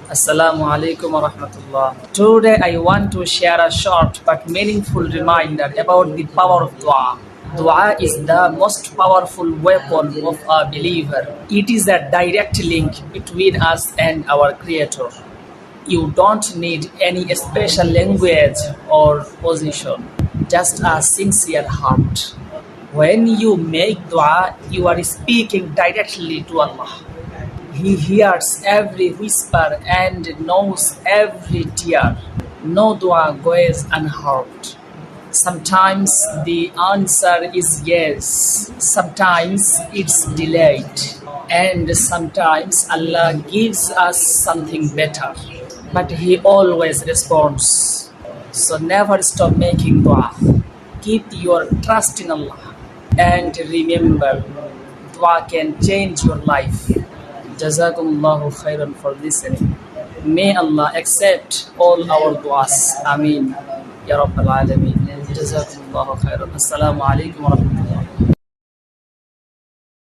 Assalamu alaikum wa rahmatullah. Today I want to share a short but meaningful reminder about the power of dua. Dua is the most powerful weapon of a believer. It is a direct link between us and our Creator. You don't need any special language or position, just a sincere heart. When you make dua, you are speaking directly to Allah. He hears every whisper and knows every tear. No dua goes unheard. Sometimes the answer is yes, sometimes it's delayed, and sometimes Allah gives us something better. But He always responds. So never stop making dua. Keep your trust in Allah. And remember, dua can change your life. Jazakumullahu khairan for listening. May Allah accept all our du'as. Ameen. Ya Rabbal Alameen. Jazakumullahu khairan. Assalamu alaikum wa rahmatullahi.